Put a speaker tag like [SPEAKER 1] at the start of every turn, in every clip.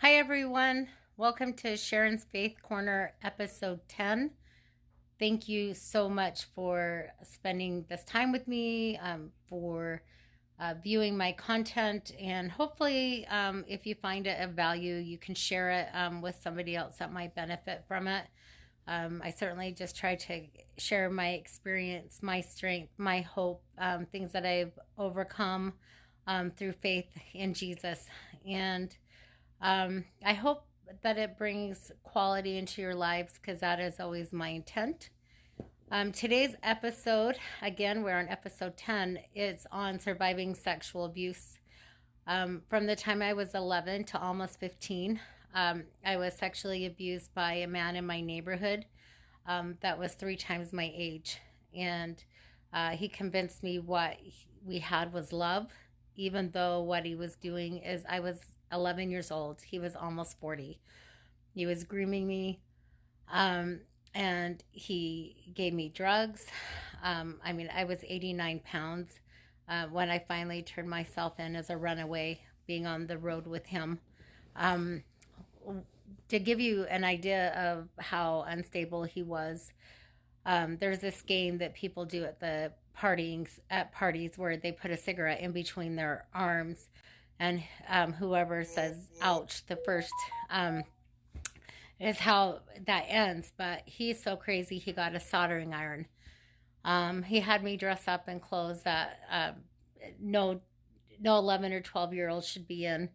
[SPEAKER 1] Hi, everyone. Welcome to Sharon's Faith Corner, episode 10. Thank you so much for spending this time with me, for viewing my content, and hopefully, if you find it of value, you can share it with somebody else that might benefit from it. I certainly just try to share my experience, my strength, my hope, things that I've overcome through faith in Jesus. And I hope that it brings quality into your lives because that is always my intent. Today's episode, again, we're on episode 10, it's on surviving sexual abuse. From the time I was 11 to almost 15, I was sexually abused by a man in my neighborhood that was 3 times my age. And he convinced me what we had was love, even though what he was doing is I was 11 years old. He was almost 40. He was grooming me, and he gave me drugs. I was 89 pounds when I finally turned myself in as a runaway, being on the road with him. Um, to give you an idea of how unstable he was, there's this game that people do at parties where they put a cigarette in between their arms, and whoever says "ouch" the first is how that ends. But he's so crazy, he got a soldering iron. He had me dress up in clothes that no 11 or 12-year-old should be in.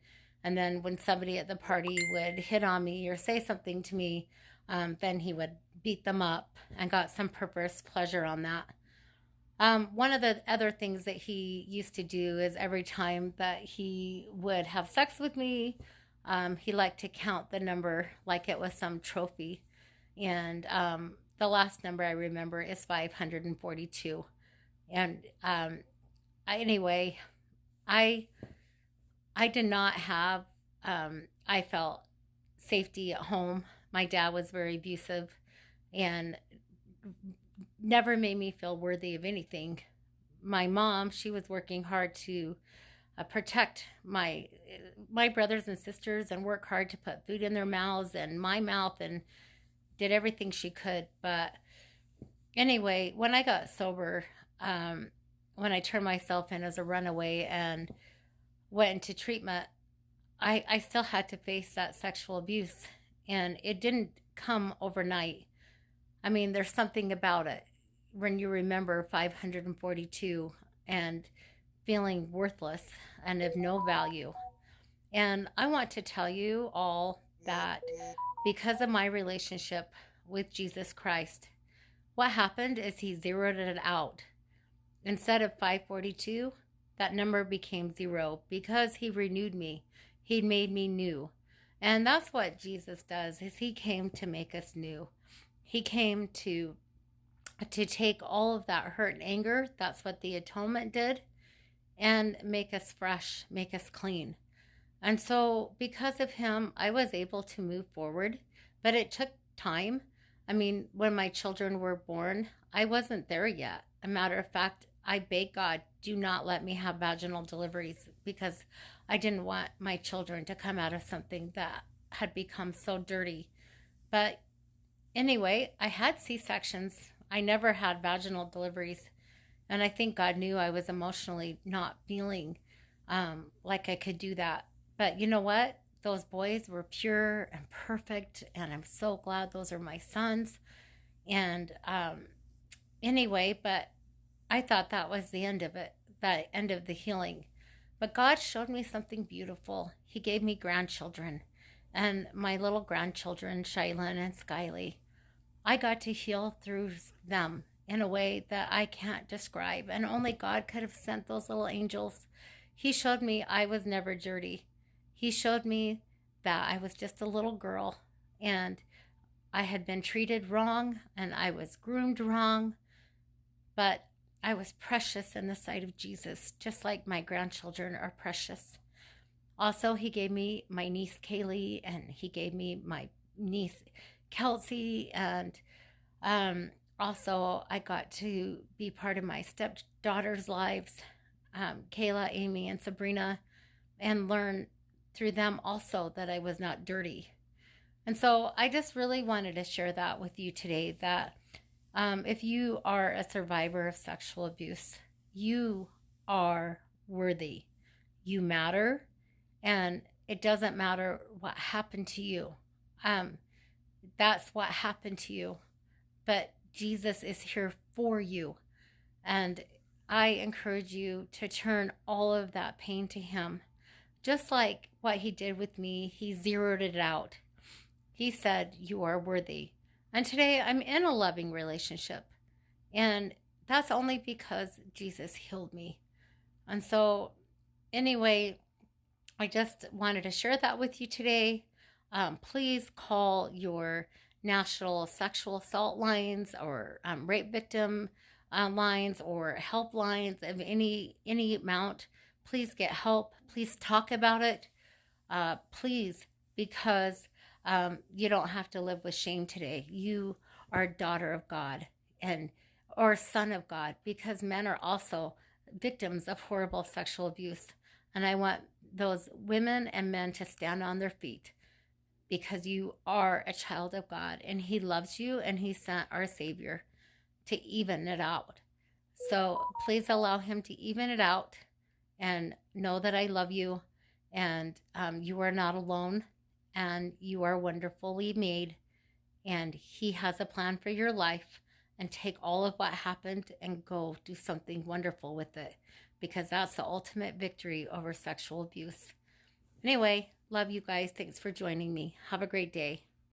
[SPEAKER 1] And then when somebody at the party would hit on me or say something to me, then he would beat them up and got some purpose pleasure on that. One of the other things that he used to do is every time that he would have sex with me, he liked to count the number like it was some trophy. And the last number I remember is 542. And anyway, I I did not have, I felt safety at home. My dad was very abusive and never made me feel worthy of anything. My mom, she was working hard to protect my brothers and sisters and work hard to put food in their mouths and my mouth and did everything she could. But anyway, when I got sober, when I turned myself in as a runaway and went into treatment, I still had to face that sexual abuse. And it didn't come overnight. I mean, there's something about it when you remember 542 and feeling worthless and of no value. And I want to tell you all that because of my relationship with Jesus Christ, what happened is he zeroed it out. Instead of 542, that number became 0 because he renewed me. He made me new. And that's what Jesus does, is he came to make us new. He came to take all of that hurt and anger. That's what the atonement did, and make us fresh, make us clean. And so because of him, I was able to move forward, but it took time. I mean, when my children were born, I wasn't there yet. A matter of fact, I begged God, do not let me have vaginal deliveries because I didn't want my children to come out of something that had become so dirty. But anyway, I had C-sections. I never had vaginal deliveries. And I think God knew I was emotionally not feeling like I could do that. But you know what? Those boys were pure and perfect. And I'm so glad those are my sons. And anyway, but I thought that was the end of it, the end of the healing. But God showed me something beautiful. He gave me grandchildren. And my little grandchildren, Shylin and Skyly, I got to heal through them in a way that I can't describe. And only God could have sent those little angels. He showed me I was never dirty. He showed me that I was just a little girl and I had been treated wrong and I was groomed wrong. But I was precious in the sight of Jesus, just like my grandchildren are precious. Also, he gave me my niece Kaylee, and he gave me my niece Kelsey, and also I got to be part of my stepdaughters' lives, Kayla, Amy, and Sabrina, and learn through them also that I was not dirty. And so I just really wanted to share that with you today, that if you are a survivor of sexual abuse, you are worthy. You matter, and it doesn't matter what happened to you. Um, that's what happened to you. But Jesus is here for you. And I encourage you to turn all of that pain to Him. Just like what He did with me, He zeroed it out. He said, "You are worthy." And today I'm in a loving relationship. And that's only because Jesus healed me. And so, anyway, I just wanted to share that with you today. Please call your national sexual assault lines, or rape victim lines, or helplines of any amount. Please get help. Please talk about it. Please, because you don't have to live with shame today. You are a daughter of God, and or son of God, because men are also victims of horrible sexual abuse. And I want those women and men to stand on their feet, because you are a child of God, and He loves you, and He sent our Savior to even it out. So please allow Him to even it out, and know that I love you, and you are not alone, and you are wonderfully made, and He has a plan for your life. And take all of what happened and go do something wonderful with it, because that's the ultimate victory over sexual abuse. Anyway, love you guys. Thanks for joining me. Have a great day.